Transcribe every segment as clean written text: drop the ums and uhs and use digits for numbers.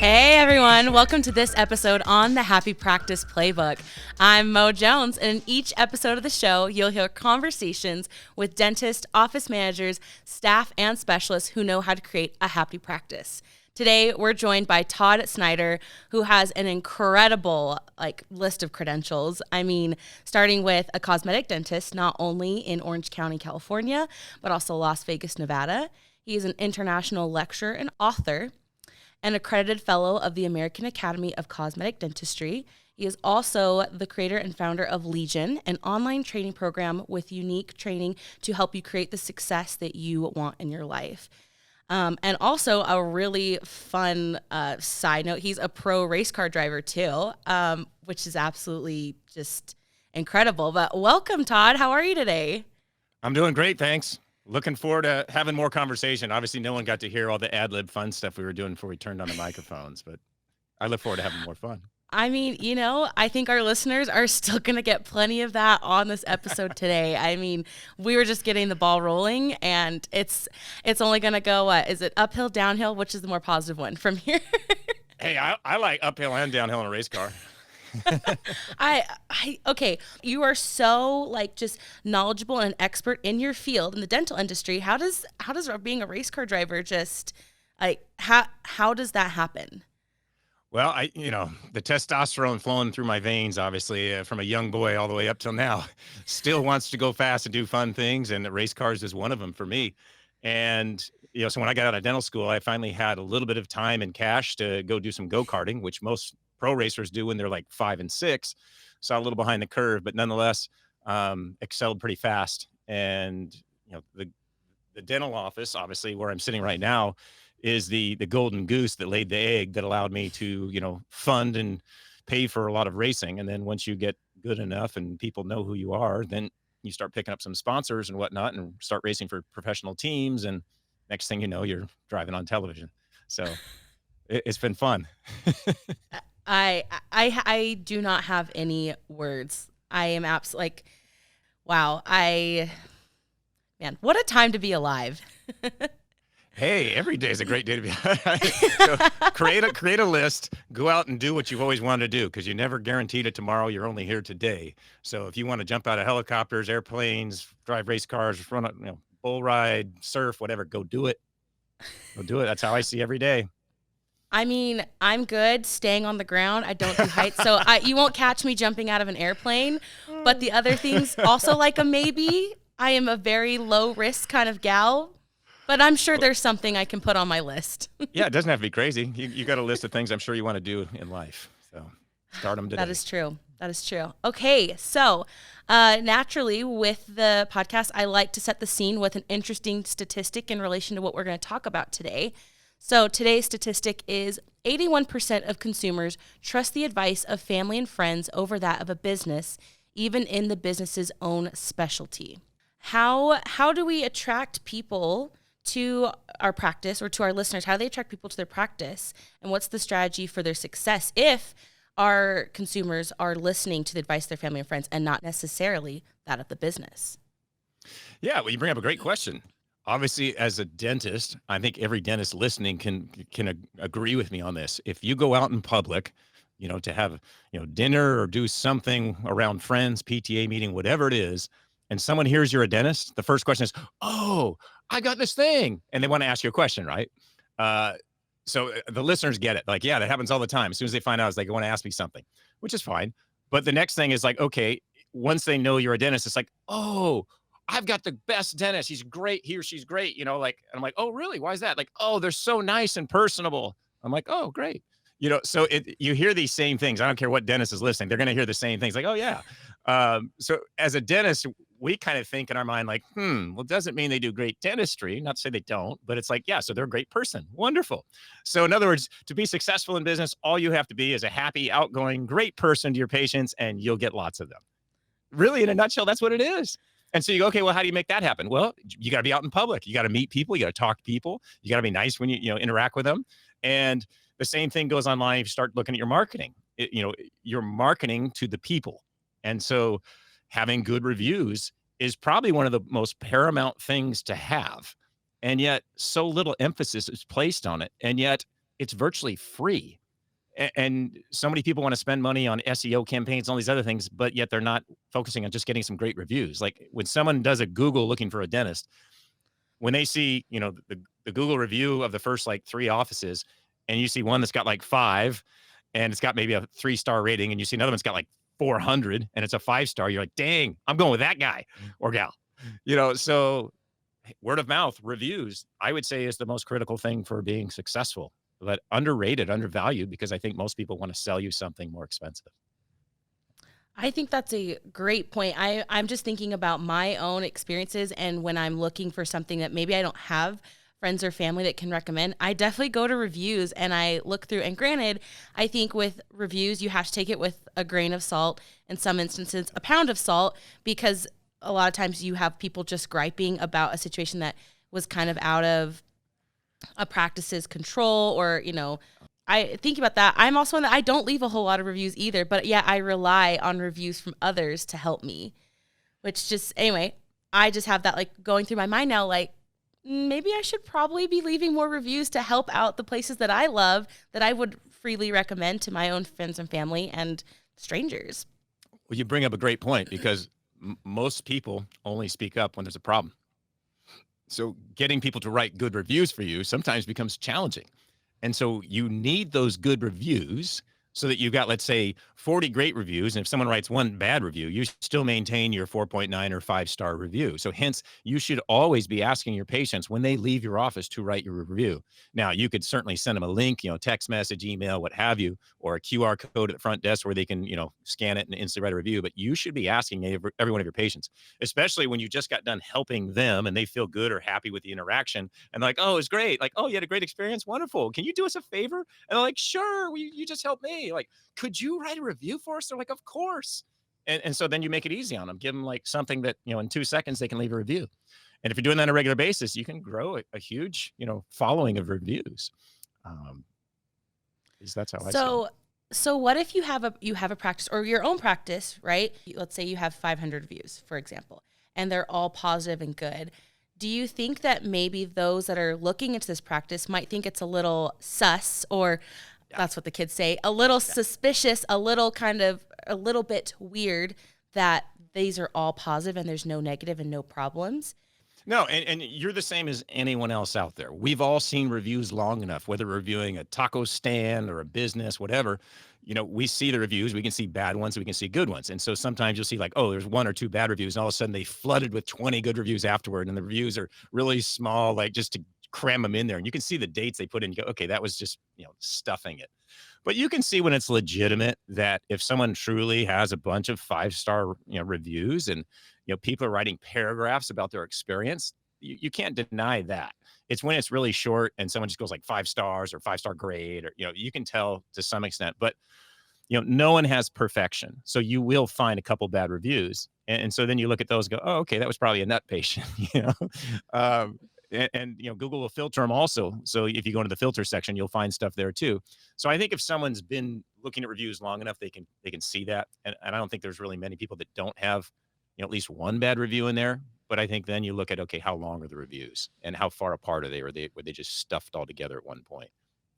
Hey everyone, welcome to this episode on the Happy Practice Playbook. I'm Mo Jones, and in each episode of the show, you'll hear conversations with dentists, office managers, staff, and specialists who know how to create a happy practice. Today, we're joined by Todd Snyder, who has an incredible list of credentials. I mean, starting with a cosmetic dentist, not only in Orange County, California, but also Las Vegas, Nevada. He is an international lecturer and author, an accredited fellow of the American Academy of Cosmetic Dentistry. He is also the creator and founder of Legion, an online training program with unique training to help you create the success that you want in your life. And also a really fun side note, he's a pro race car driver too, which is absolutely just incredible. But welcome, Todd. How are you today? I'm doing great, thanks. Looking forward to having more conversation. Obviously, no one got to hear all the ad-lib fun stuff we were doing before we turned on the microphones, but I look forward to having more fun. I mean, I think our listeners are still going to get plenty of that on this episode today. I mean, we were just getting the ball rolling, and it's only going to go, is it uphill, downhill? Which is the more positive one from here? Hey, I like uphill and downhill in a race car. Okay, you are so just knowledgeable and expert in your field in the dental industry. How does being a race car driver just how does that happen? Well, the testosterone flowing through my veins, obviously, from a young boy all the way up till now, still wants to go fast and do fun things, and the race cars is one of them for me. And so when I got out of dental school, I finally had a little bit of time and cash to go do some go-karting, which most pro racers do when they're like 5 and 6. So a little behind the curve, but nonetheless, excelled pretty fast. And the dental office, obviously, where I'm sitting right now, is the golden goose that laid the egg that allowed me to fund and pay for a lot of racing. And then once you get good enough and people know who you are, then you start picking up some sponsors and whatnot and start racing for professional teams. And next thing you know, you're driving on television. So it's been fun. I do not have any words. I am absolutely wow. Man, what a time to be alive. Hey, every day is a great day to be. So create a list, go out and do what you've always wanted to do, because you never guaranteed it tomorrow. You're only here today. So if you want to jump out of helicopters, airplanes, drive race cars, run a bull ride, surf, whatever, go do it. Go do it. That's how I see every day. I mean, I'm good staying on the ground. I don't do heights, so you won't catch me jumping out of an airplane. But the other things, also like a maybe. I am a very low risk kind of gal. But I'm sure there's something I can put on my list. Yeah, it doesn't have to be crazy. You got a list of things I'm sure you want to do in life. So start them today. That is true. That is true. Okay, so naturally with the podcast, I like to set the scene with an interesting statistic in relation to what we're going to talk about today. So today's statistic is 81% of consumers trust the advice of family and friends over that of a business, even in the business's own specialty. How do we attract people to our practice, or to our listeners? How do they attract people to their practice, and what's the strategy for their success if our consumers are listening to the advice of their family and friends and not necessarily that of the business? Yeah, well, you bring up a great question. Obviously, as a dentist, I think every dentist listening can agree with me on this. If you go out in public, to have dinner or do something around friends, PTA meeting, whatever it is, and someone hears you're a dentist, the first question is, "Oh, I got this thing." And they want to ask you a question, right? So the listeners get it. Yeah, that happens all the time. As soon as they find out, it's like, "They want to ask me something," which is fine. But the next thing is okay, once they know you're a dentist, it's like, "Oh, I've got the best dentist. He's great. He or she's great." And I'm like, "Oh, really? Why is that?" "Oh, they're so nice and personable." I'm like, "Oh, great." So you hear these same things. I don't care what dentist is listening. They're going to hear the same things. Oh, yeah. So as a dentist, we kind of think in our mind, well, it doesn't mean they do great dentistry. Not to say they don't, but it's yeah, so they're a great person. Wonderful. So in other words, to be successful in business, all you have to be is a happy, outgoing, great person to your patients, and you'll get lots of them. Really, in a nutshell, that's what it is. And so you go, okay, well, how do you make that happen? Well, you got to be out in public. You got to meet people. You got to talk to people. You got to be nice when you interact with them. And the same thing goes online if you start looking at your marketing. You're marketing to the people. And so having good reviews is probably one of the most paramount things to have. And yet so little emphasis is placed on it. And yet it's virtually free. And so many people want to spend money on SEO campaigns, all these other things, but yet they're not focusing on just getting some great reviews. Like when someone does a Google looking for a dentist, when they see, the Google review of the first like 3 offices, and you see one that's got like 5 and it's got maybe a 3-star rating, and you see another one's got like 400 and it's a 5-star, you're like, dang, I'm going with that guy or gal. So word of mouth reviews, I would say, is the most critical thing for being successful, but underrated, undervalued, because I think most people want to sell you something more expensive. I think that's a great point. I'm just thinking about my own experiences, and when I'm looking for something that maybe I don't have friends or family that can recommend, I definitely go to reviews and I look through. And granted, I think with reviews, you have to take it with a grain of salt, in some instances, a pound of salt, because a lot of times you have people just griping about a situation that was kind of out of a practice's control, or, I think about that. I'm also one that I don't leave a whole lot of reviews either, but yeah, I rely on reviews from others to help me, which just, anyway, I just have that like going through my mind now, like maybe I should probably be leaving more reviews to help out the places that I love, that I would freely recommend to my own friends and family and strangers. Well, you bring up a great point, because most people only speak up when there's a problem. So getting people to write good reviews for you sometimes becomes challenging. And so you need those good reviews so that you've got, let's say, 40 great reviews. And if someone writes one bad review, you still maintain your 4.9 or 5-star review. So hence, you should always be asking your patients when they leave your office to write your review. Now, you could certainly send them a link, text message, email, what have you, or a QR code at the front desk where they can, scan it and instantly write a review. But you should be asking every one of your patients, especially when you just got done helping them and they feel good or happy with the interaction. And like, oh, it's great. Like, oh, you had a great experience. Wonderful. Can you do us a favor? And they're like, sure, you just helped me. Like, could you write a review for us? They're like, of course. And so then you make it easy on them. Give them like something that, in 2 seconds, they can leave a review. And if you're doing that on a regular basis, you can grow a huge, following of reviews. That's how I see it. So what if you have a practice, or your own practice, right? Let's say you have 500 reviews, for example, and they're all positive and good. Do you think that maybe those that are looking into this practice might think it's a little sus, or that's what the kids say, a little suspicious, a little bit weird that these are all positive and there's no negative and no problems? No, and you're the same as anyone else out there. We've all seen reviews long enough, whether reviewing a taco stand or a business, whatever. We see the reviews, we can see bad ones, we can see good ones. And so sometimes you'll see like, oh, there's 1 or 2 bad reviews, and all of a sudden they flooded with 20 good reviews afterward. And the reviews are really small, like just to cram them in there. And you can see the dates they put in. You go, okay, that was just, stuffing it. But you can see when it's legitimate, that if someone truly has a bunch of 5-star, reviews, and, people are writing paragraphs about their experience, you can't deny that. It's when it's really short and someone just goes like 5 stars or 5-star grade, or, you can tell to some extent, but, no one has perfection. So you will find a couple bad reviews. And so then you look at those and go, oh, okay, that was probably a nut patient, And Google will filter them also. So if you go into the filter section, you'll find stuff there too. So I think if someone's been looking at reviews long enough, they can see that. And I don't think there's really many people that don't have, at least one bad review in there. But I think then you look at, okay, how long are the reviews and how far apart are they? Were they just stuffed all together at one point?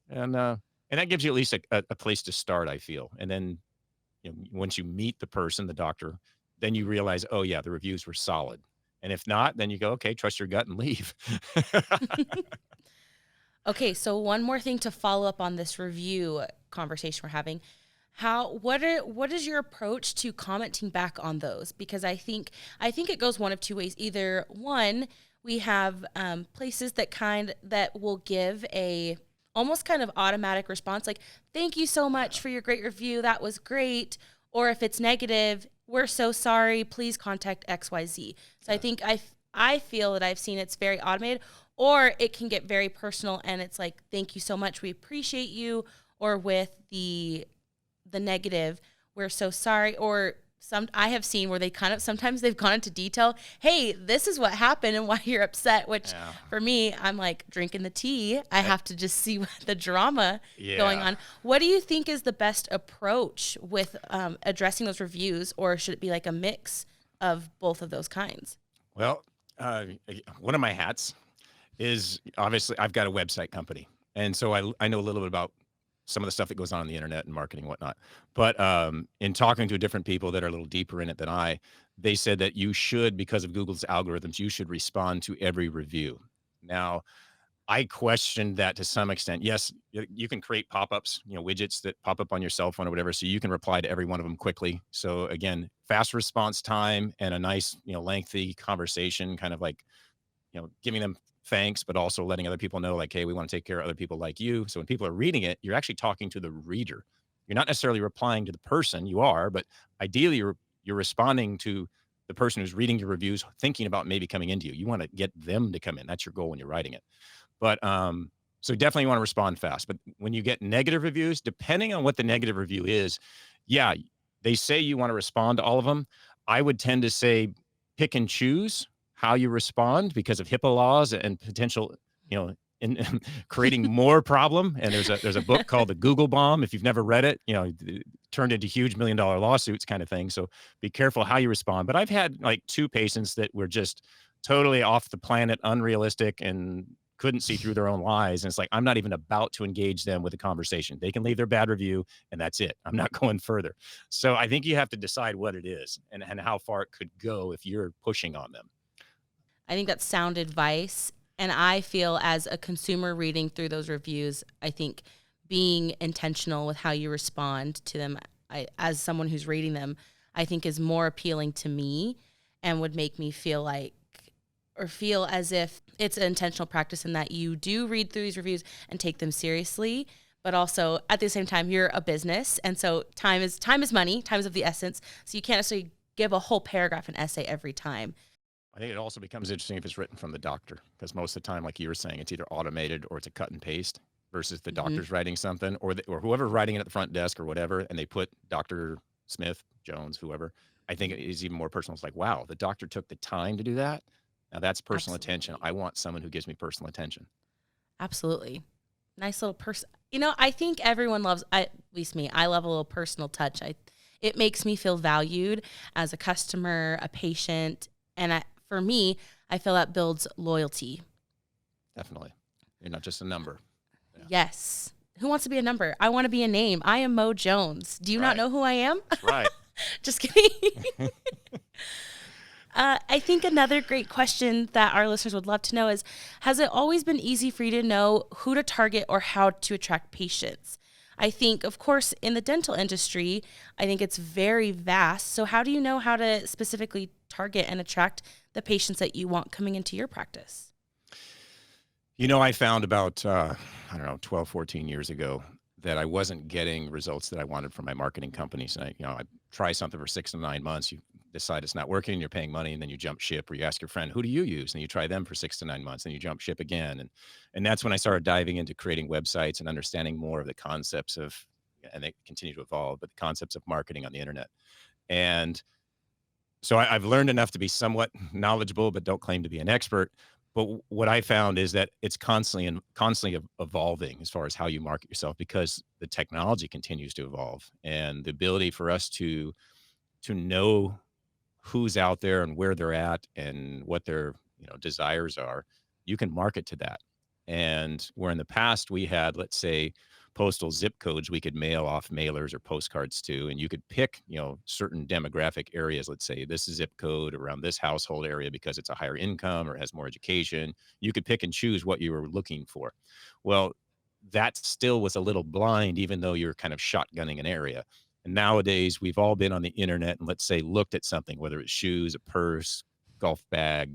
And that gives you at least a place to start, I feel. And then, once you meet the person, the doctor, then you realize, oh yeah, the reviews were solid. And if not, then you go, okay, trust your gut and leave. Okay, so one more thing to follow up on this review conversation we're having. What is your approach to commenting back on those? Because I think it goes one of two ways. Either one, we have places that will give a almost kind of automatic response, like, thank you so much for your great review, that was great. Or if it's negative, we're so sorry, please contact XYZ. So I think I feel that I've seen it's very automated, or it can get very personal and it's like, thank you so much, we appreciate you. Or with the negative, we're so sorry. Or I have seen where sometimes they've gone into detail. Hey, this is what happened and why you're upset, which for me, I'm like drinking the tea. I have to just see the drama going on. What do you think is the best approach with addressing those reviews, or should it be like a mix of both of those kinds? Well, one of my hats is, obviously, I've got a website company. And so I know a little bit about some of the stuff that goes on the internet and marketing and whatnot. But in talking to different people that are a little deeper in it than they said that you should, because of Google's algorithms, you should respond to every review. Now, I questioned that to some extent. Yes, you can create pop-ups, widgets that pop up on your cell phone or whatever, so you can reply to every one of them quickly. So again, fast response time and a nice, lengthy conversation, kind of like, giving them thanks, but also letting other people know, like, hey, we want to take care of other people like you. So when people are reading it, you're actually talking to the reader. You're not necessarily replying to the person. You are, but ideally you're responding to the person who's reading your reviews, thinking about maybe coming into you. You want to get them to come in. That's your goal when you're writing it. But so definitely want to respond fast. But when you get negative reviews, depending on what the negative review is, yeah, they say you want to respond to all of them. I would tend to say pick and choose how you respond because of HIPAA laws and potential, in creating more problem. And there's a book called The Google Bomb. If you've never read it, turned into huge $1 million lawsuits kind of thing. So be careful how you respond. But I've had like 2 patients that were just totally off the planet, unrealistic, and couldn't see through their own lies. And it's like, I'm not even about to engage them with a conversation. They can leave their bad review and that's it. I'm not going further. So I think you have to decide what it is and how far it could go if you're pushing on them. I think that's sound advice. And I feel as a consumer reading through those reviews, I think being intentional with how you respond to them, as someone who's reading them, I think is more appealing to me and would make me feel like, or feel as if it's an intentional practice in that you do read through these reviews and take them seriously. But also at the same time, you're a business. And so time is money, time is of the essence. So you can't necessarily give a whole paragraph an essay every time. I think it also becomes interesting if it's written from the doctor, because most of the time, like you were saying, it's either automated or it's a cut and paste versus the doctor's writing something, or whoever's writing it at the front desk or whatever, and they put Dr. Smith, Jones, whoever. I think it is even more personal. It's like, wow, the doctor took the time to do that. Now that's personal attention. I want someone who gives me personal attention. Absolutely. Nice little person. I think everyone loves, at least me, I love a little personal touch. It makes me feel valued as a customer, a patient, and for me, I feel that builds loyalty. Definitely. You're not just a number. Yeah. Yes. Who wants to be a number? I want to be a name. I am Mo Jones. Do you not know who I am? That's right. Just kidding. I think another great question that our listeners would love to know is, has it always been easy for you to know who to target or how to attract patients? I think, of course, in the dental industry, I think it's very vast. So how do you know how to specifically target and attract the patients that you want coming into your practice? I found about, 12, 14 years ago that I wasn't getting results that I wanted from my marketing companies. And I try something for 6 to 9 months. You decide it's not working, you're paying money, and then you jump ship, or you ask your friend, who do you use? And you try them for 6 to 9 months, and you jump ship again. And that's when I started diving into creating websites and understanding more of the concepts of, and they continue to evolve, but the concepts of marketing on the internet. And so I've learned enough to be somewhat knowledgeable, but don't claim to be an expert. But what I found is that it's constantly evolving as far as how you market yourself, because the technology continues to evolve, and the ability for us to know who's out there and where they're at and what their desires are. You can market to that. And where in the past we had, let's say, postal zip codes we could mail off mailers or postcards to, and you could pick certain demographic areas. Let's say this is zip code around this household area because it's a higher income or has more education. You could pick and choose what you were looking for. Well, that still was a little blind, even though you're kind of shotgunning an area. And nowadays we've all been on the internet and, let's say, looked at something, whether it's shoes, a purse, golf bag,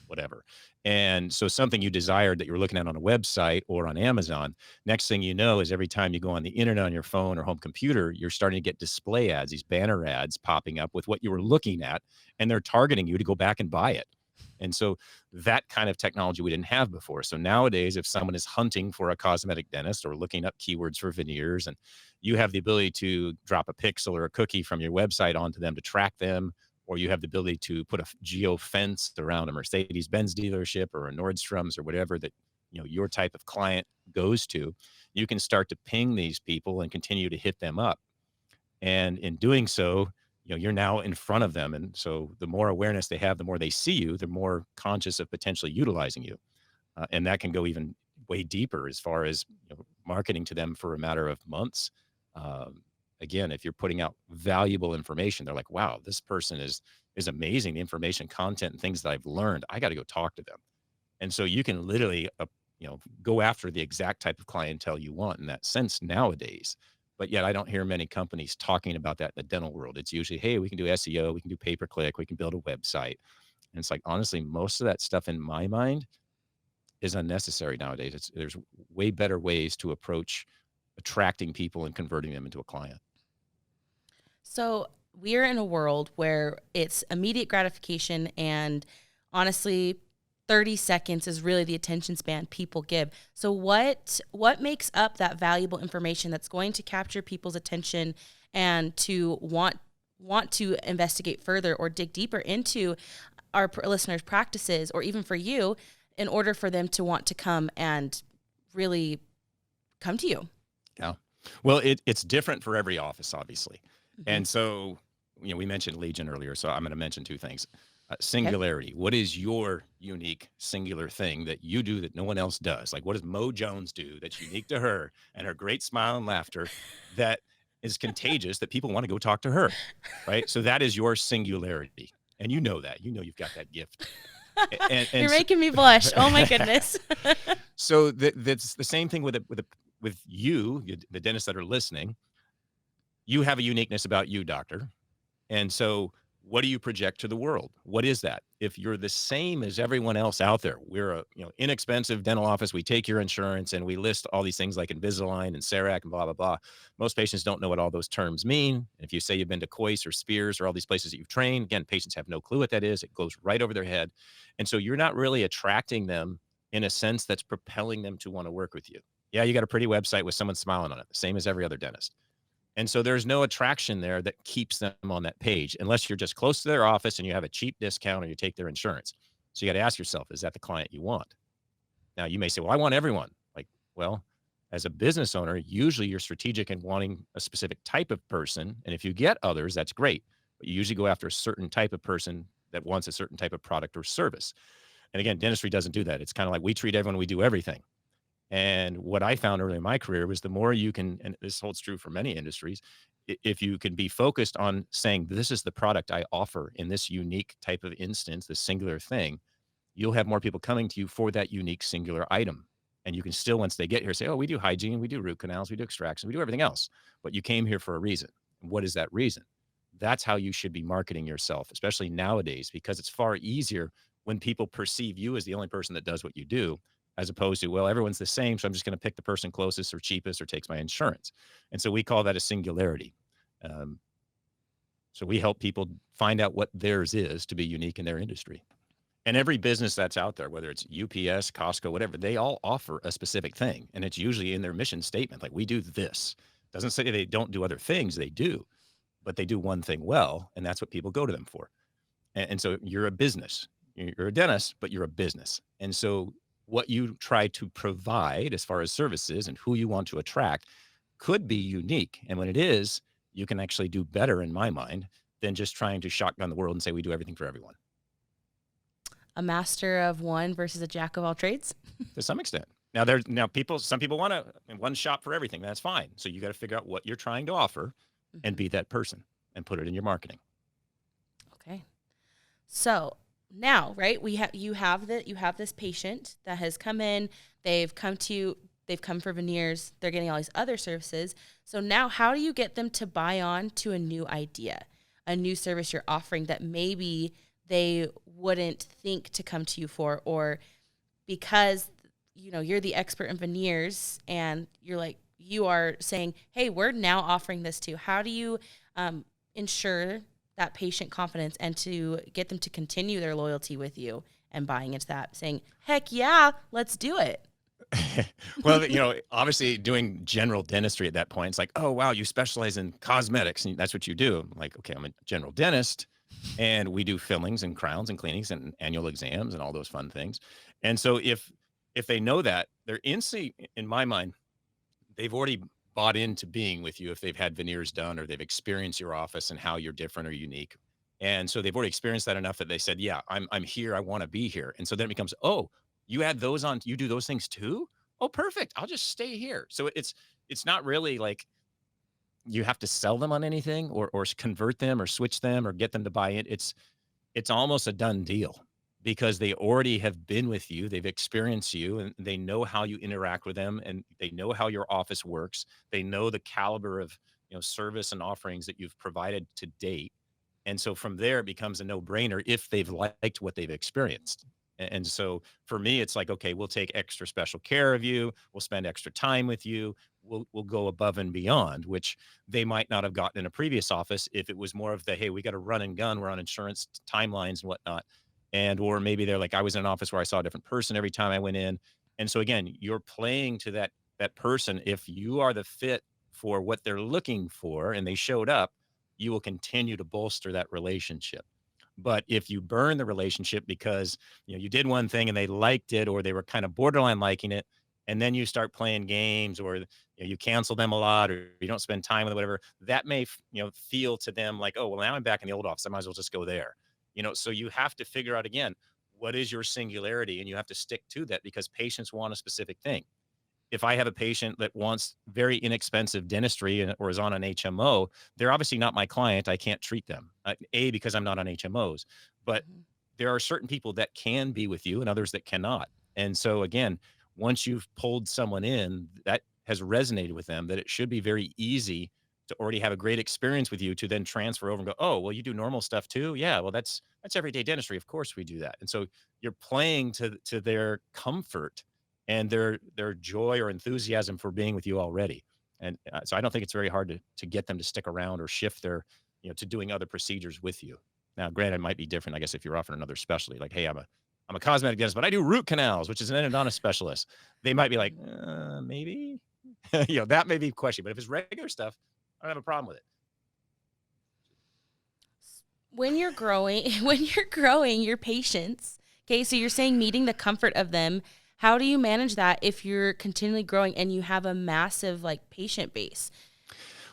whatever. And so something you desired that you were looking at on a website or on Amazon, next thing you know is every time you go on the internet on your phone or home computer, you're starting to get display ads, these banner ads popping up with what you were looking at, and they're targeting you to go back and buy it. And so that kind of technology we didn't have before. So nowadays, if someone is hunting for a cosmetic dentist or looking up keywords for veneers, and you have the ability to drop a pixel or a cookie from your website onto them to track them, or you have the ability to put a geo fence around a Mercedes-Benz dealership or a Nordstrom's or whatever that your type of client goes to, you can start to ping these people and continue to hit them up. And in doing so, you're now in front of them. And so the more awareness they have, the more they see you, the more conscious of potentially utilizing you. And that can go even way deeper as far as marketing to them for a matter of months. Um, Again, if you're putting out valuable information, they're like, wow, this person is amazing. The information, content, and things that I've learned, I got to go talk to them. And so you can literally, go after the exact type of clientele you want in that sense nowadays. But yet I don't hear many companies talking about that in the dental world. It's usually, hey, we can do SEO, we can do pay per click, we can build a website. And it's like, honestly, most of that stuff in my mind is unnecessary nowadays. There's way better ways to approach attracting people and converting them into a client. So we're in a world where it's immediate gratification, and honestly, 30 seconds is really the attention span people give. So what makes up that valuable information that's going to capture people's attention and to want to investigate further or dig deeper into our listeners' practices, or even for you, in order for them to want to come and really come to you? Yeah. Well, it's different for every office, obviously. Mm-hmm. And so, we mentioned Legion earlier, so I'm going to mention two things. Okay. Singularity. What is your unique singular thing that you do that no one else does? Like, what does Mo Jones do that's unique to her and her great smile and laughter that is contagious that people want to go talk to her, right? So that is your singularity. And you know that. You know you've got that gift. And You're making me blush. Oh my goodness. So that's the same thing with you, the dentists that are listening. You have a uniqueness about you, doctor. And so what do you project to the world? What is that? If you're the same as everyone else out there, we're a inexpensive dental office. We take your insurance and we list all these things like Invisalign and CEREC and blah, blah, blah. Most patients don't know what all those terms mean. If you say you've been to Coyce or Spears or all these places that you've trained, again, patients have no clue what that is. It goes right over their head. And so you're not really attracting them in a sense that's propelling them to want to work with you. Yeah, you got a pretty website with someone smiling on it, the same as every other dentist. And so there's no attraction there that keeps them on that page unless you're just close to their office and you have a cheap discount or you take their insurance. So you got to ask yourself, is that the client you want? Now you may say, well, I want everyone. Like, well, as a business owner, usually you're strategic in wanting a specific type of person. And if you get others, that's great. But you usually go after a certain type of person that wants a certain type of product or service. And again, dentistry doesn't do that. It's kind of like we treat everyone, we do everything. And what I found early in my career was the more you can, and this holds true for many industries, if you can be focused on saying, this is the product I offer in this unique type of instance, this singular thing, you'll have more people coming to you for that unique singular item. And you can still, once they get here, say, oh, we do hygiene, we do root canals, we do extraction, we do everything else. But you came here for a reason. What is that reason? That's how you should be marketing yourself, especially nowadays, because it's far easier when people perceive you as the only person that does what you do, as opposed to, well, everyone's the same, so I'm just going to pick the person closest or cheapest or takes my insurance. And so we call that a singularity. So we help people find out what theirs is to be unique in their industry. And every business that's out there, whether it's UPS, Costco, whatever, they all offer a specific thing. And it's usually in their mission statement, like, we do this. Doesn't say they don't do other things, they do. But they do one thing well, and that's what people go to them for. And so you're a business. You're a dentist, but you're a business. And so what you try to provide as far as services and who you want to attract could be unique. And when it is, you can actually do better, in my mind, than just trying to shotgun the world and say we do everything for everyone. A master of one versus a jack of all trades? To some extent. Some people want to one shop for everything. That's fine. So you got to figure out what you're trying to offer and be that person and put it in your marketing. Okay. So now, right, you have this patient that has come in, they've come for veneers, they're getting all these other services. So now how do you get them to buy on to a new idea, a new service you're offering that maybe they wouldn't think to come to you for, or because you're the expert in veneers and you are saying, hey, we're now offering this too. How do you ensure that patient confidence and to get them to continue their loyalty with you and buying into that, saying, heck yeah, let's do it? Well, obviously doing general dentistry at that point, it's like, oh, wow, you specialize in cosmetics and that's what you do. I'm like, okay, I'm a general dentist and we do fillings and crowns and cleanings and annual exams and all those fun things. And so if they know that, they're instantly, in my mind, they've already bought into being with you if they've had veneers done or they've experienced your office and how you're different or unique. And so they've already experienced that enough that they said, yeah, I'm here. I want to be here. And so then it becomes, oh, you add those on, you do those things too? Oh, perfect. I'll just stay here. So it's not really like you have to sell them on anything or convert them or switch them or get them to buy it. It's almost a done deal because they already have been with you, they've experienced you, and they know how you interact with them, and they know how your office works. They know the caliber of, service and offerings that you've provided to date. And so from there, it becomes a no-brainer if they've liked what they've experienced. And so for me, it's like, okay, we'll take extra special care of you. We'll spend extra time with you. We'll go above and beyond, which they might not have gotten in a previous office if it was more of the, hey, we got to run and gun. We're on insurance timelines and whatnot. And or maybe they're like, I was in an office where I saw a different person every time I went in. And so again, you're playing to that person. If you are the fit for what they're looking for and they showed up, you will continue to bolster that relationship. But if you burn the relationship because you did one thing and they liked it, or they were kind of borderline liking it, and then you start playing games, or you cancel them a lot, or you don't spend time with it, whatever, that may feel to them like, oh well, now I'm back in the old office, I might as well just go there. So you have to figure out again, what is your singularity, and you have to stick to that because patients want a specific thing. If I have a patient that wants very inexpensive dentistry or is on an HMO, they're obviously not my client. I can't treat them. Because I'm not on HMOs, but Mhm. there are certain people that can be with you and others that cannot. And so again, once you've pulled someone in that has resonated with them, that it should be very easy to already have a great experience with you to then transfer over and go, oh, well, you do normal stuff too. Yeah. Well, that's everyday dentistry. Of course we do that. And so you're playing to their comfort and their joy or enthusiasm for being with you already. And so I don't think it's very hard to get them to stick around or shift their, to doing other procedures with you. Now, granted, it might be different, I guess, if you're offering another specialty, like, hey, I'm a cosmetic dentist, but I do root canals, which is an endodontist specialist. They might be like, Mhm. maybe, that may be a question. But if it's regular stuff, I don't have a problem with it. When you're growing, when you're growing your patients, okay, so you're saying meeting the comfort of them. How do you manage that if you're continually growing and you have a massive like patient base?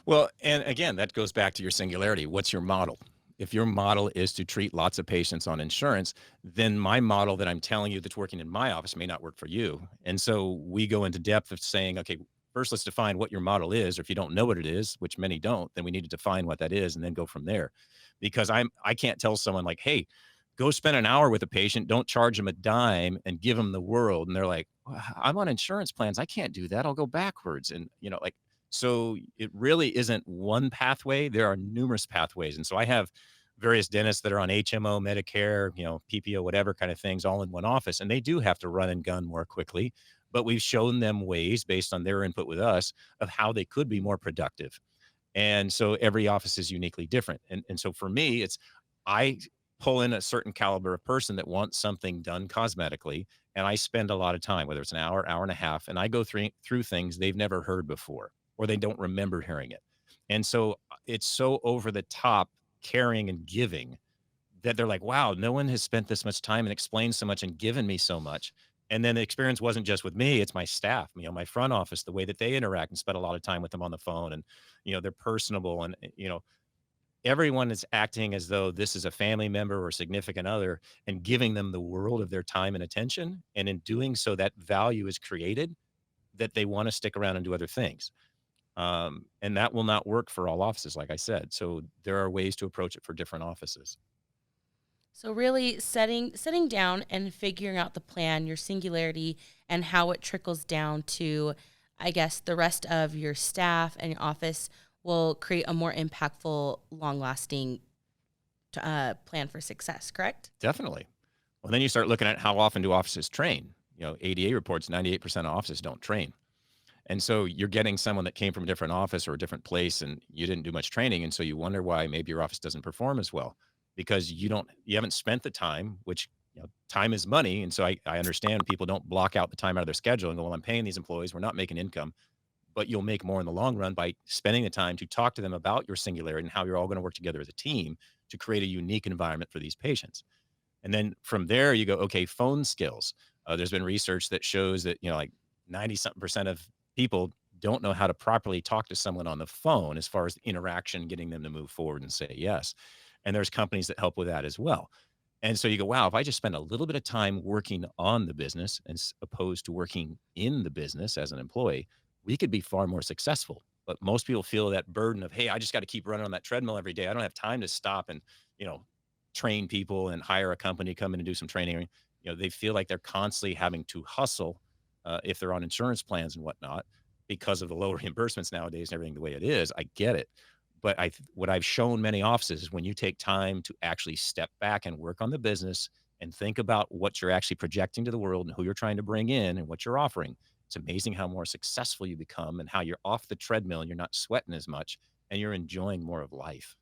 Well, and again, that goes back to your singularity. What's your model? If your model is to treat lots of patients on insurance, then my model that I'm telling you that's working in my office may not work for you. And so we go into depth of saying, okay, first let's define what your model is. Or if you don't know what it is, which many don't, then we need to define what that is and then go from there. Because I can't tell someone like, hey, go spend an hour with a patient, don't charge them a dime and give them the world. And they're like, "Well, I'm on insurance plans. I can't do that. I'll go backwards. And like, so it really isn't one pathway. There are numerous pathways. And so I have various dentists that are on HMO, Medicare, PPO, whatever kind of things all in one office. And they do have to run and gun more quickly. But we've shown them ways based on their input with us of how they could be more productive. And so every office is uniquely different. And so for me, I pull in a certain caliber of person that wants something done cosmetically. And I spend a lot of time, whether it's an hour, hour and a half, and I go through things they've never heard before or they don't remember hearing it. And so it's so over the top caring and giving that they're like, wow, no one has spent this much time and explained so much and given me so much. And then the experience wasn't just with me, it's my staff, my front office, the way that they interact and spend a lot of time with them on the phone. And, they're personable and, everyone is acting as though this is a family member or significant other and giving them the world of their time and attention. And in doing so, that value is created that they want to stick around and do other things. And that will not work for all offices, like I said. So there are ways to approach it for different offices. So really setting down and figuring out the plan, your singularity, and how it trickles down to, I guess, the rest of your staff and your office will create a more impactful, long-lasting plan for success. Correct? Definitely. Well, then you start looking at how often do offices train? ADA reports 98% of offices don't train. And so you're getting someone that came from a different office or a different place and you didn't do much training. And so you wonder why maybe your office doesn't perform as well because you haven't spent the time, which, time is money. And so I understand people don't block out the time out of their schedule and go, well, I'm paying these employees. We're not making income, but you'll make more in the long run by spending the time to talk to them about your singularity and how you're all going to work together as a team to create a unique environment for these patients. And then from there, you go, okay, phone skills. There's been research that shows that, like 90 something percent of people don't know how to properly talk to someone on the phone as far as interaction, getting them to move forward and say yes. And there's companies that help with that as well. And so you go, wow, if I just spend a little bit of time working on the business as opposed to working in the business as an employee, we could be far more successful. But most people feel that burden of, hey, I just got to keep running on that treadmill every day. I don't have time to stop and, you know, train people and hire a company, come in and do some training. You know, they feel like they're constantly having to hustle if they're on insurance plans and whatnot because of the low reimbursements nowadays and everything the way it is. I get it. But what I've shown many offices is when you take time to actually step back and work on the business and think about what you're actually projecting to the world and who you're trying to bring in and what you're offering, it's amazing how more successful you become and how you're off the treadmill and you're not sweating as much and you're enjoying more of life.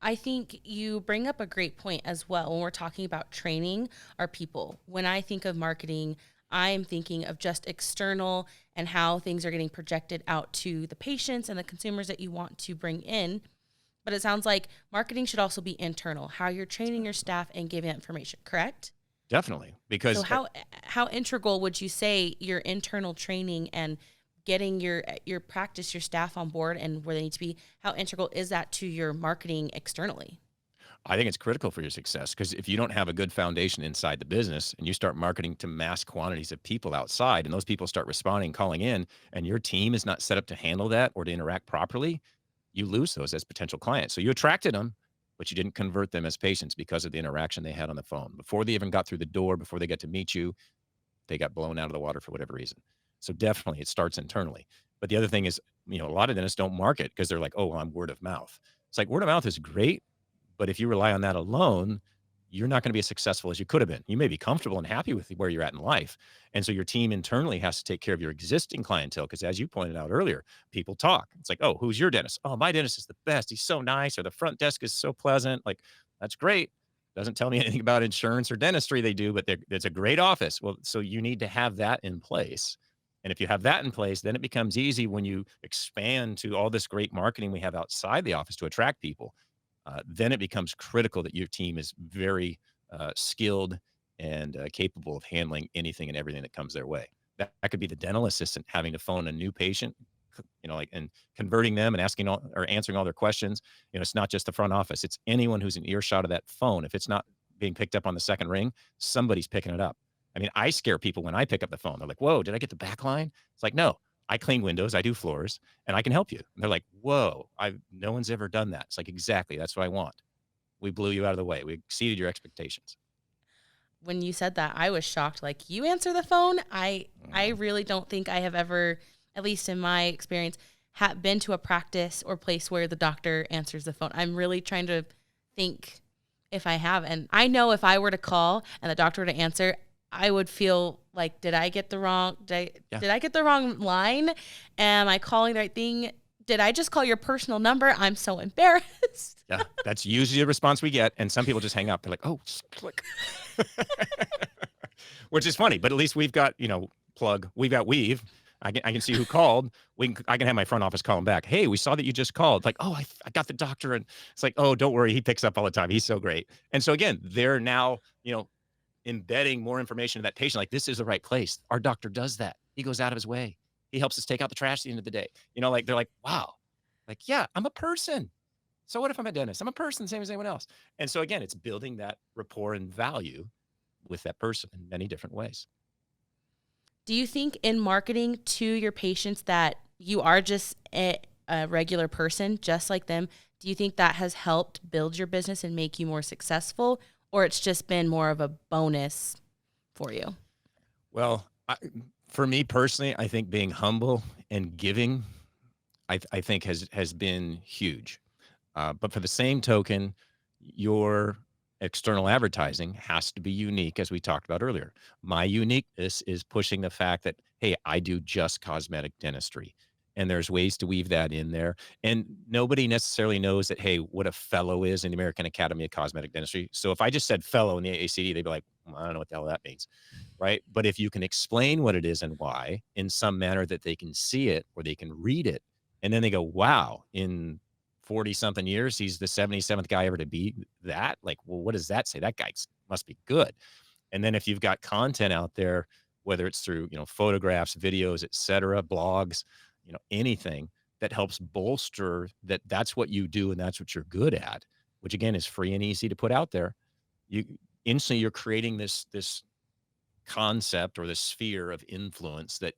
I think you bring up a great point as well when we're talking about training our people. When I think of marketing, I'm thinking of just external and how things are getting projected out to the patients and the consumers that you want to bring in. But it sounds like marketing should also be internal, how you're training your staff and giving that information, correct? Definitely. So Because how integral would you say your internal training and getting your practice, your staff on board and where they need to be, how integral is that to your marketing externally? I think it's critical for your success because if you don't have a good foundation inside the business and you start marketing to mass quantities of people outside and those people start responding, calling in, and your team is not set up to handle that or to interact properly, you lose those as potential clients. So you attracted them, but you didn't convert them as patients because of the interaction they had on the phone. Before they even got through the door, before they got to meet you, they got blown out of the water for whatever reason. So definitely it starts internally. But the other thing is, a lot of dentists don't market because they're like, oh, well, I'm word of mouth. It's like word of mouth is great, but if you rely on that alone, you're not going to be as successful as you could have been. You may be comfortable and happy with where you're at in life. And so your team internally has to take care of your existing clientele. Because as you pointed out earlier, people talk. It's like, oh, who's your dentist? Oh, my dentist is the best. He's so nice. Or the front desk is so pleasant. Like, that's great. Doesn't tell me anything about insurance or dentistry they do, but it's a great office. Well, so you need to have that in place. And if you have that in place, then it becomes easy when you expand to all this great marketing we have outside the office to attract people. Then it becomes critical that your team is very skilled and capable of handling anything and everything that comes their way. That could be the dental assistant having to phone a new patient, and converting them and asking all or answering all their questions. It's not just the front office; it's anyone who's in earshot of that phone. If it's not being picked up on the second ring, somebody's picking it up. I mean, I scare people when I pick up the phone. They're like, "Whoa, did I get the back line?" It's like, no, I clean windows, I do floors, and I can help you. And they're like, whoa, no one's ever done that. It's like, exactly. That's what I want. We blew you out of the way. We exceeded your expectations. When you said that, I was shocked. Like, you answer the phone? I really don't think I have ever, at least in my experience, been to a practice or place where the doctor answers the phone. I'm really trying to think if I have. And I know if I were to call and the doctor were to answer, I would feel like, did I get the wrong Yeah. did I get the wrong line? Am I calling the right thing? Did I just call your personal number? I'm so embarrassed. Yeah. That's usually the response we get. And some people just hang up. They're like, oh, just click. Which is funny, but at least we've got, we've got Weave. I can see who called. I can have my front office call him back. Hey, we saw that you just called. Like, oh, I got the doctor. And it's like, oh, don't worry. He picks up all the time. He's so great. And so again, they're now, embedding more information to that patient. Like, this is the right place. Our doctor does that. He goes out of his way. He helps us take out the trash at the end of the day. Like they're like, wow, like, yeah, I'm a person. So what if I'm a dentist? I'm a person, same as anyone else. And so again, it's building that rapport and value with that person in many different ways. Do you think in marketing to your patients that you are just a regular person, just like them? Do you think that has helped build your business and make you more successful, or it's just been more of a bonus for you? Well, for me personally, I think being humble and giving, I think has been huge. But for the same token, your external advertising has to be unique, as we talked about earlier. My uniqueness is pushing the fact that, hey, I do just cosmetic dentistry. And there's ways to weave that in there. And nobody necessarily knows that, hey, what a fellow is in the American Academy of Cosmetic Dentistry. So if I just said fellow in the AACD, they'd be like, well, I don't know what the hell that means. Right. But if you can explain what it is and why in some manner that they can see it or they can read it, and then they go, wow, in 40 something years, he's the 77th guy ever to be that. Like, well, what does that say? That guy must be good. And then if you've got content out there, whether it's through, photographs, videos, et cetera, blogs, anything that helps bolster that's what you do and that's what you're good at. which again is free and easy to put out there, you instantly you're creating this concept or this sphere of influence that,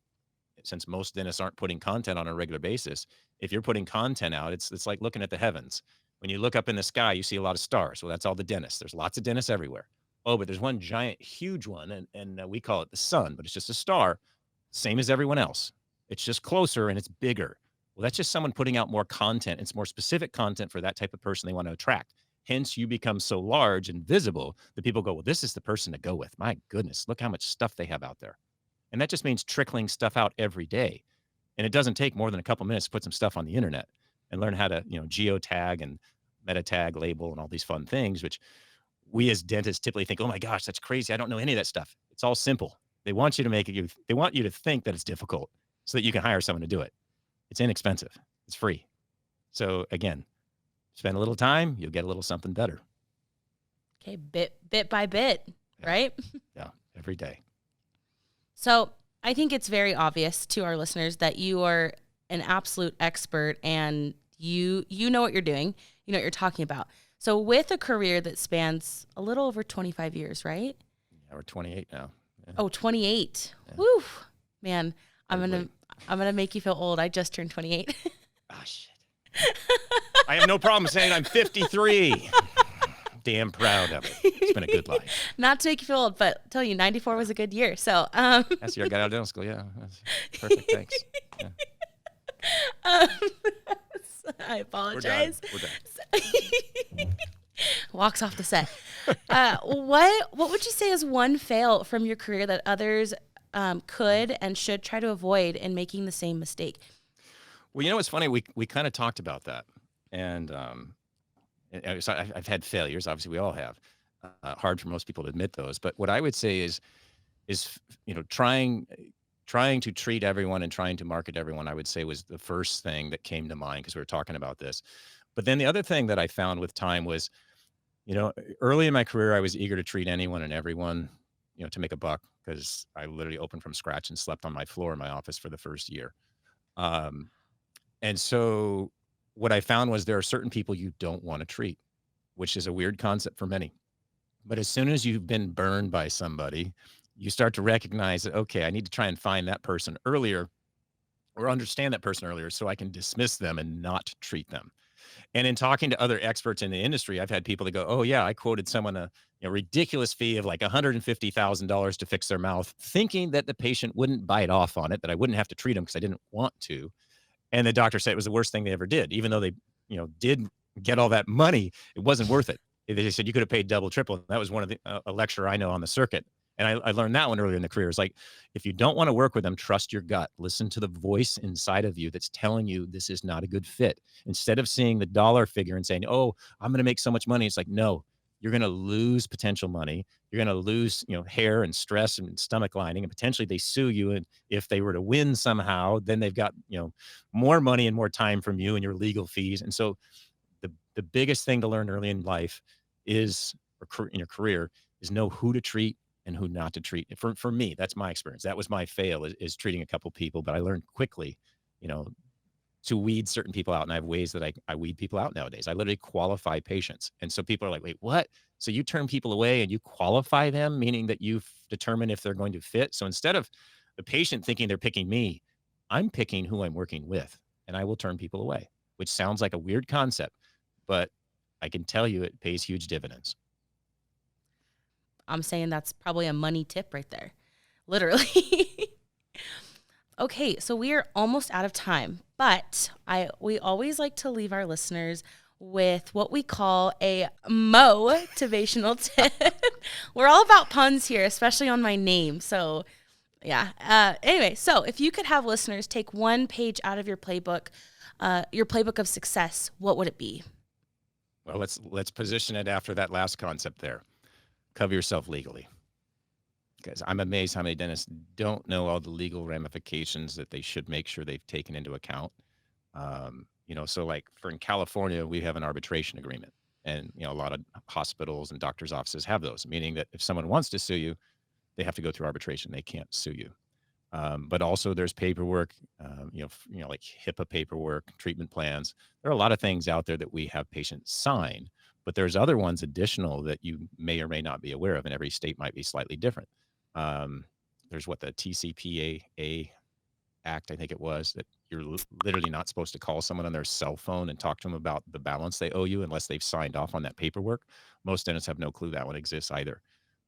since most dentists aren't putting content on a regular basis, if you're putting content out, it's like looking at the heavens. When you look up in the sky, you see a lot of stars. Well, that's all the dentists. There's lots of dentists everywhere. Oh, but there's one giant, huge one, and we call it the sun, but it's just a star, same as everyone else. It's just closer and it's bigger. Well, that's just someone putting out more content. It's more specific content for that type of person they want to attract. Hence, you become so large and visible that people go, well, this is the person to go with. My goodness, look how much stuff they have out there. And that just means trickling stuff out every day. And it doesn't take more than a couple minutes to put some stuff on the internet and learn how to, geotag and meta tag label and all these fun things, which we as dentists typically think, oh my gosh, that's crazy. I don't know any of that stuff. It's all simple. They want you to they want you to think that it's difficult so that you can hire someone to do it. It's inexpensive. It's free. So again, spend a little time, you'll get a little something better. Okay, bit by bit, right? Yeah, every day. So I think it's very obvious to our listeners that you are an absolute expert and you know what you're doing. You know what you're talking about. So with a career that spans a little over 25 years, right? Yeah, we're 28 now. Yeah. Oh, 28. Yeah. Woo. Man, I'm going to make you feel old. I just turned 28. Oh, shit. I have no problem saying I'm 53. Damn proud of it. It's been a good life. Not to make you feel old, but tell you 94 was a good year. So that's the year I got out of dental school. Yeah, that's perfect. Thanks. Yeah. I apologize. We're done. Walks off the set. What would you say is one fail from your career that others could and should try to avoid in making the same mistake? Well, it's funny. We kind of talked about that, and so I've had failures. Obviously, we all have. Hard for most people to admit those. But what I would say is trying to treat everyone and trying to market everyone, I would say was the first thing that came to mind because we were talking about this. But then the other thing that I found with time was, early in my career, I was eager to treat anyone and everyone, to make a buck because I literally opened from scratch and slept on my floor in my office for the first year. And so what I found was there are certain people you don't want to treat, which is a weird concept for many. But as soon as you've been burned by somebody, you start to recognize that, okay, I need to try and find that person earlier or understand that person earlier so I can dismiss them and not treat them. And in talking to other experts in the industry, I've had people that go, oh yeah, I quoted someone a ridiculous fee of like $150,000 to fix their mouth, thinking that the patient wouldn't bite off on it, that I wouldn't have to treat them because I didn't want to. And the doctor said it was the worst thing they ever did. Even though they, did get all that money, it wasn't worth it. They said you could have paid double, triple. And that was one of the a lecturer I know on the circuit. And I learned that one earlier in the career. It's like, if you don't want to work with them, trust your gut. Listen to the voice inside of you that's telling you this is not a good fit. Instead of seeing the dollar figure and saying, oh, I'm going to make so much money. It's like, no, you're going to lose potential money. You're going to lose, hair and stress and stomach lining, and potentially they sue you. And if they were to win somehow, then they've got, more money and more time from you and your legal fees. And so the biggest thing to learn early in life is, or in your career, is know who to treat and who not to treat. For me, that's my experience. That was my fail is treating a couple people, but I learned quickly, to weed certain people out. And I have ways that I weed people out nowadays. I literally qualify patients. And so people are like, wait, what? So you turn people away and you qualify them, meaning that you've determined if they're going to fit. So instead of the patient thinking they're picking me, I'm picking who I'm working with, and I will turn people away, which sounds like a weird concept, but I can tell you it pays huge dividends. I'm saying that's probably a money tip right there. Literally. Okay, so we are almost out of time, but we always like to leave our listeners with what we call a motivational tip. We're all about puns here, especially on my name. So yeah. Anyway, so if you could have listeners take one page out of your playbook of success, what would it be? Well, let's position it after that last concept there. Cover yourself legally. Because I'm amazed how many dentists don't know all the legal ramifications that they should make sure they've taken into account. So like in California, we have an arbitration agreement, and a lot of hospitals and doctors' offices have those, meaning that if someone wants to sue you, they have to go through arbitration. They can't sue you. But also there's paperwork, like HIPAA paperwork, treatment plans. There are a lot of things out there that we have patients sign, But there's other ones additional that you may or may not be aware of, and every state might be slightly different. There's what the TCPA Act, I think it was, that you're literally not supposed to call someone on their cell phone and talk to them about the balance they owe you unless they've signed off on that paperwork. Most dentists have no clue that one exists either.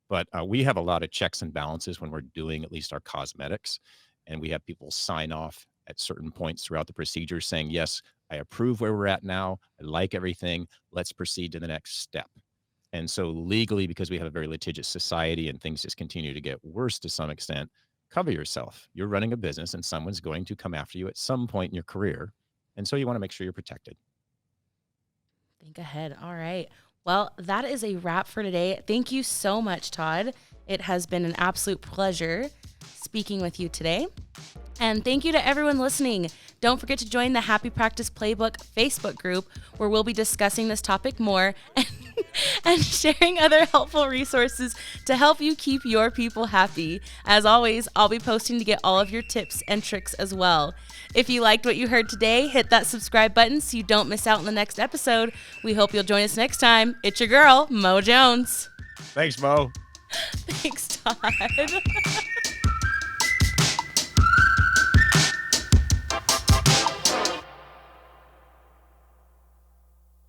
But we have a lot of checks and balances when we're doing at least our cosmetics, and we have people sign off at certain points throughout the procedure saying, yes, I approve where we're at now. I like everything. Let's proceed to the next step. And so legally, because we have a very litigious society and things just continue to get worse to some extent, cover yourself. You're running a business and someone's going to come after you at some point in your career. And so you want to make sure you're protected. Think ahead. All right. Well, that is a wrap for today. Thank you so much, Todd. It has been an absolute pleasure speaking with you today. And thank you to everyone listening. Don't forget to join the Happy Practice Playbook Facebook group, where we'll be discussing this topic more and sharing other helpful resources to help you keep your people happy. As always, I'll be posting to get all of your tips and tricks as well. If you liked what you heard today, hit that subscribe button so you don't miss out on the next episode. We hope you'll join us next time. It's your girl, Mo Jones. Thanks, Mo. Thanks, Todd.